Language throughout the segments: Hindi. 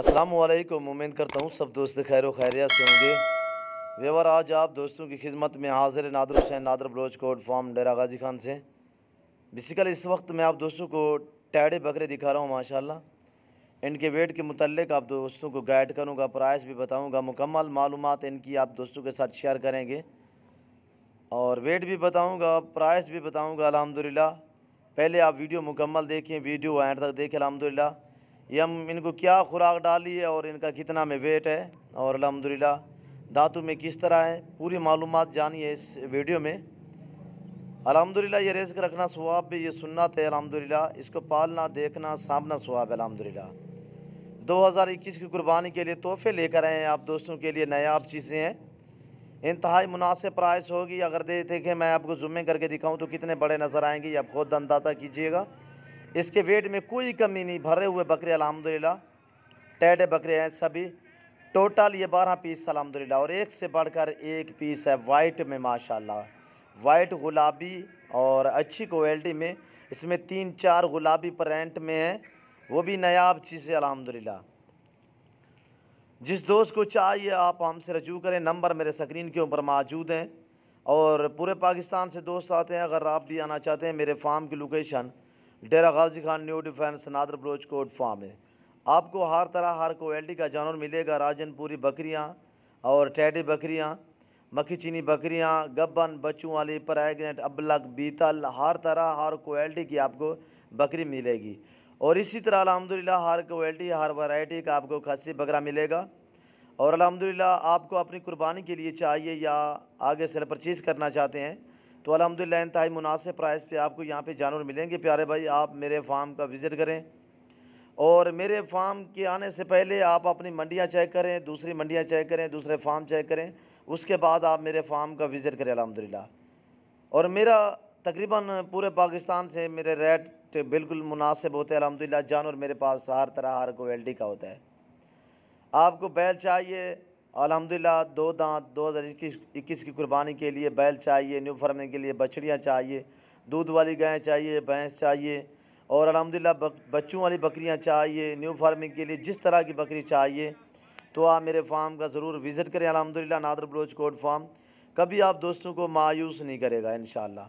अस्सलामुअलैकुम। उम्मीद करता हूँ सब दोस्त खैर व खैरियत से होंगे। व्यवर आज आप दोस्तों की खिदमत में हाजिर नादर हुसैन नादर बलोच कोट फार्म डेरा गाजी खान से। बेसिकली इस वक्त मैं आप दोस्तों को टैडे बकरे दिखा रहा हूँ माशाल्लाह। इनके वेट के मुतल्लिक आप दोस्तों को गाइड करूँगा, प्राइस भी बताऊँगा, मुकम्मल मालूमात इनकी आप दोस्तों के साथ शेयर करेंगे और वेट भी बताऊँगा, प्राइस भी बताऊँगा अल्हम्दुलिल्लाह। पहले आप वीडियो मुकम्मल देखें, वीडियो एंड तक देखें अल्हम्दुलिल्लाह। ये हम इनको क्या खुराक डाली है और इनका कितना में वेट है और अल्हम्दुलिल्लाह दांतों में किस तरह है, पूरी मालूमात जानिए इस वीडियो में। अल्हम्दुलिल्लाह ये रिस्क रखना सवाब भी, ये सुन्नत है अल्हम्दुलिल्लाह। इसको पालना, देखना, सामना सवाब है अल्हम्दुलिल्लाह। 2021 की कुर्बानी के लिए तोहफे लेकर आए हैं आप दोस्तों के लिए, नायाब चीज़ें हैं, इंतहाई मुनासिब प्राइस होगी। अगर देखें मैं आपको ज़ूम करके दिखाऊं तो कितने बड़े नज़र आएंगे, आप खुद अंदाज़ा कीजिएगा। इसके वेट में कोई कमी नहीं, भरे हुए बकरे अल्हम्दुलिल्लाह, टैडे बकरे हैं सभी। टोटल ये 12 पीस अल्हम्दुलिल्लाह और एक से बढ़कर एक पीस है वाइट में माशाल्लाह, वाइट गुलाबी और अच्छी क्वालिटी में। इसमें 3-4 गुलाबी प्रिंट में है, वो भी नायाब चीज़ है अल्हम्दुलिल्लाह। जिस दोस्त को चाहिए आप हमसे रजू करें, नंबर मेरे स्क्रीन के ऊपर मौजूद हैं और पूरे पाकिस्तान से दोस्त आते हैं। अगर आप भी आना चाहते हैं, मेरे फार्म की location Dera Ghazi Khan new defence Nadir Baloch Kot farm है। आपको हर तरह हर क्वालिटी का जानवर मिलेगा। राजनपुरी बकरियां और टैडी बकरियां, मक्खी चीनी बकरियां, गब्बन, बच्चों वाली, प्रेगनेंट, अबलग, बीतल, हर तरह हर क्वालिटी की आपको बकरी मिलेगी। और इसी तरह अल्हम्दुलिल्लाह हर क्वालिटी हर वैरायटी का आपको खस्सी बकरा मिलेगा। और अल्हम्दुलिल्लाह आपको अपनी कुर्बानी के लिए चाहिए या आगे से परचेज़ करना चाहते हैं तो अल्हम्दुलिल्लाह इंतहाई मुनासिब प्राइस पे आपको यहाँ पे जानवर मिलेंगे। प्यारे भाई, आप मेरे फार्म का विज़िट करें और मेरे फार्म के आने से पहले आप अपनी मंडियाँ चेक करें, दूसरी मंडियाँ चेक करें, दूसरे फार्म चेक करें, उसके बाद आप मेरे फार्म का विज़िट करें अल्हम्दुलिल्लाह। और मेरा तकरीबन पूरे पाकिस्तान से मेरे रेट बिल्कुल मुनासिब होते हैं अल्हम्दुलिल्लाह। जानवर मेरे पास हर तरह हर क्वालिटी का होता है। आपको बैल चाहिए अल्हम्दुलिल्लाह, 2 दांत 2021 की कुर्बानी के लिए बैल चाहिए, न्यू फार्मिंग के लिए बछड़ियाँ चाहिए, दूध वाली गाय चाहिए, भैंस चाहिए और अल्हम्दुलिल्लाह बच्चों वाली बकरियाँ चाहिए। न्यू फार्मिंग के लिए जिस तरह की बकरी चाहिए तो आप मेरे फार्म का ज़रूर विज़िट करें अल्हम्दुलिल्लाह। नादर बलोच कोट फार्म कभी आप दोस्तों को मायूस नहीं करेगा इंशाअल्लाह।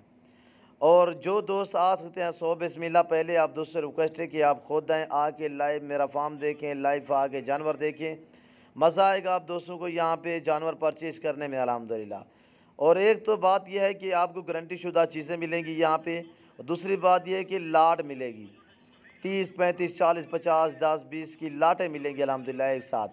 और जो दोस्त आ सकते हैं, सो बिस्मिल्लाह। पहले आप दोस्तों से रिक्वेस्ट है कि आप खुद आएँ, आके लाइव मेरा फार्म देखें, लाइव आके जानवर देखें, मज़ा आएगा आप दोस्तों को यहाँ पे जानवर परचेज़ करने में अल्हम्दुलिल्लाह। और एक तो बात यह है कि आपको गारंटी शुदा चीज़ें मिलेंगी यहाँ पे, और दूसरी बात यह है कि लाट मिलेगी, 30, 35, 40, 50, 10, 20 की लाटें मिलेंगी अल्हम्दुलिल्लाह एक साथ,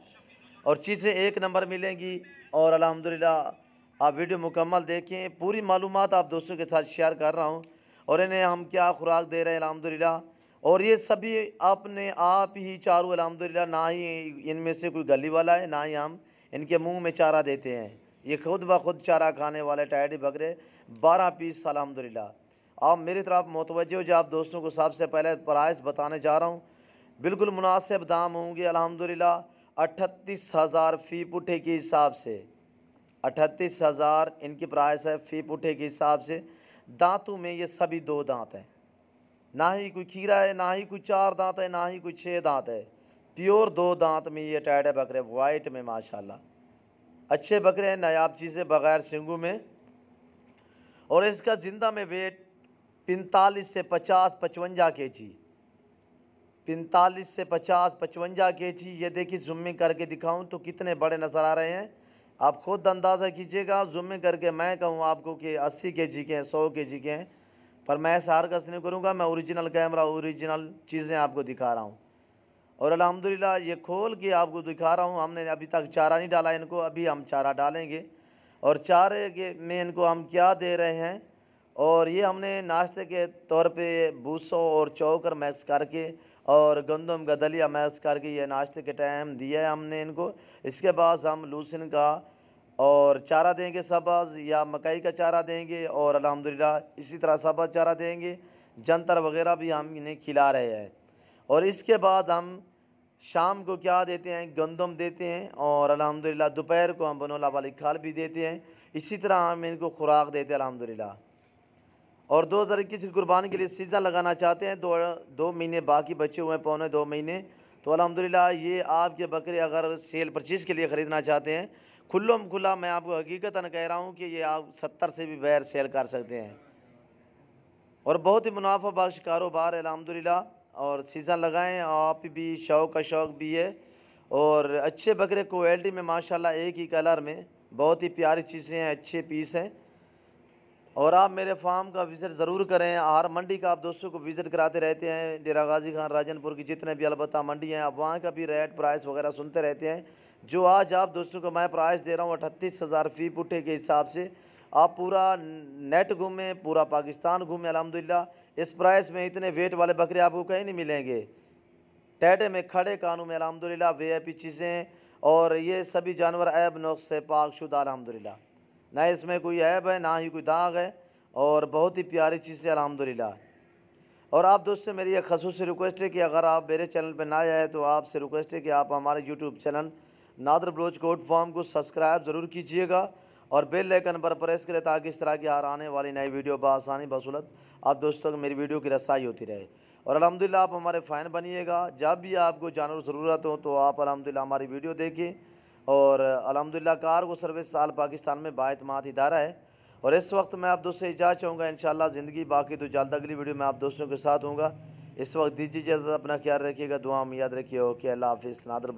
और चीज़ें एक नंबर मिलेंगी। और अल्हम्दुलिल्लाह आप वीडियो मुकम्मल देखें, पूरी मालूमात आप दोस्तों के साथ शेयर कर रहा हूँ और इन्हें हम क्या खुराक दे रहे हैं अल्हम्दुलिल्लाह। और ये सभी अपने आप ही चारों अल्हम्दुलिल्लाह, ना ही इनमें से कोई गली वाला है, ना ही हम इनके मुंह में चारा देते हैं। ये खुद ब खुद चारा खाने वाले टैडी बकरे 12 पीस अल्हम्दुलिल्लाह। आप मेरी तरफ मुतवज्जो हो जाए। आप दोस्तों को सबसे पहले प्राइस बताने जा रहा हूँ, बिल्कुल मुनासिब दाम होंगे अल्हम्दुलिल्लाह। 38,000 फ़ी पुट्ठे के हिसाब से, 38,000 इनकी प्राइस है फ़ी पुट्ठे के हिसाब से। दांतों में ये सभी 2 दांत हैं, ना ही कोई खीरा है, ना ही कोई 4 दांत है, ना ही कोई 6 दांत है। प्योर 2 दांत में ये टैडे बकरे वाइट में माशाल्लाह अच्छे बकरे हैं, नायाब चीज़ें, बग़ैर सिंगू में। और इसका ज़िंदा में वेट 45 से 50 55 केजी, 45 से 50 55 केजी। ये देखिए, ज़ूमिंग करके दिखाऊं तो कितने बड़े नज़र आ रहे हैं, आप खुद अंदाज़ा कीजिएगा। ज़ूमिंग करके मैं कहूँ आपको कि 80 केजी के हैं, 100 केजी के हैं, पर मैं ऐसा हरकत नहीं करूँगा। मैं ओरिजिनल कैमरा, ओरिजिनल चीज़ें आपको दिखा रहा हूँ। और अल्हम्दुलिल्लाह ये खोल के आपको दिखा रहा हूँ। हमने अभी तक चारा नहीं डाला इनको, अभी हम चारा डालेंगे। और चारे के में इनको हम क्या दे रहे हैं, और ये हमने नाश्ते के तौर पे भूसो और चोकर मिक्स करके और गंदम का दलिया मिक्स करके ये नाश्ते के टाइम दिया है हमने इनको। इसके बाद हम लूसिन का और चारा देंगे, सब्ज़ या मकई का चारा देंगे, और अल्हम्दुलिल्लाह इसी तरह सब्ज़ चारा देंगे। जंतर वगैरह भी हम इन्हें खिला रहे हैं। और इसके बाद हम शाम को क्या देते हैं, गंदम देते हैं, और अल्हम्दुलिल्लाह दोपहर को हम बनोला वाली खाल भी देते हैं। इसी तरह हम इनको खुराक देते हैं अल्हम्दुलिल्लाह। और 2021 की कुर्बानी के लिए सीज़न लगाना चाहते हैं, 2 महीने बाकी बचे हुए हैं, पौने 2 महीने, तो अल्हम्दुलिल्लाह ये आपके बकरे अगर सेल परचेज़ के लिए ख़रीदना चाहते हैं, खुल्लम खुला मैं आपको हकीकतन कह रहा हूँ कि ये आप 70 से भी बैर सेल कर सकते हैं और बहुत ही मुनाफा बख्श कारोबार है अल्हम्दुलिल्लाह। और सीज़न लगाएं, आप भी शौक़ का शौक़ भी है और अच्छे बकरे क्वालिटी में माशाल्लाह एक ही कलर में बहुत ही प्यारी चीज़ें हैं, अच्छे पीस हैं। और आप मेरे फार्म का विज़िट ज़रूर करें। हर मंडी का आप दोस्तों को विज़िट कराते रहते हैं, डेरा गाजी खान राजनपुर की जितने भी अलबत्ता मंडी हैं, आप वहाँ का भी रेट प्राइस वगैरह सुनते रहते हैं। जो आज आप दोस्तों को मैं प्राइस दे रहा हूँ 38,000 फ़ी पुट्ठे के हिसाब से, आप पूरा नेट घूमें, पूरा पाकिस्तान घूमें अल्हम्दुलिल्लाह। इस प्राइस में इतने वेट वाले बकरे आपको कहीं नहीं मिलेंगे। टेढ़े में खड़े कानों में अल्हम्दुलिल्लाह वीआईपी चीज़ें, और ये सभी जानवर ऐब नुक्स से पाकशुदा अल्हम्दुलिल्लाह। ना इसमें कोई ऐब है, ना ही कोई दाग है, और बहुत ही प्यारी चीज़ें अल्हम्दुलिल्लाह। और आप दोस्त से मेरी एक ख़ुसूसी रिक्वेस्ट है कि अगर आप मेरे चैनल पर ना आए तो आपसे रिक्वेस्ट है कि आप हमारे YouTube channel Nadir Baloch goat farm को सब्सक्राइब ज़रूर कीजिएगा और बेल आइकन पर प्रेस करें ताकि इस तरह की हर आने वाली नई वीडियो बआसानी बसहूलत आप दोस्तों को मेरी वीडियो की रसाई होती रहे। और अल्हम्दुलिल्लाह आप हमारे फ़ैन बनिएगा। जब भी आपको जानवर ज़रूरत हो तो आप अल्हम्दुलिल्लाह हमारी वीडियो देखिए। और अल्हम्दुलिल्लाह कार्गो सर्विस आल पाकिस्तान में बाएतमाद इदारा है। और इस वक्त मैं आप दोस्तों से इजाज़त चाहूँगा इंशाअल्लाह ज़िंदगी बाकी तो जल्द अगली वीडियो में आप दोस्तों के साथ होऊंगा। इस वक्त दीजिए इजाज़त, अपना ख्याल रखिएगा, दुआ में याद रखिए। ओके, अल्लाह हाफ़िज़। नादर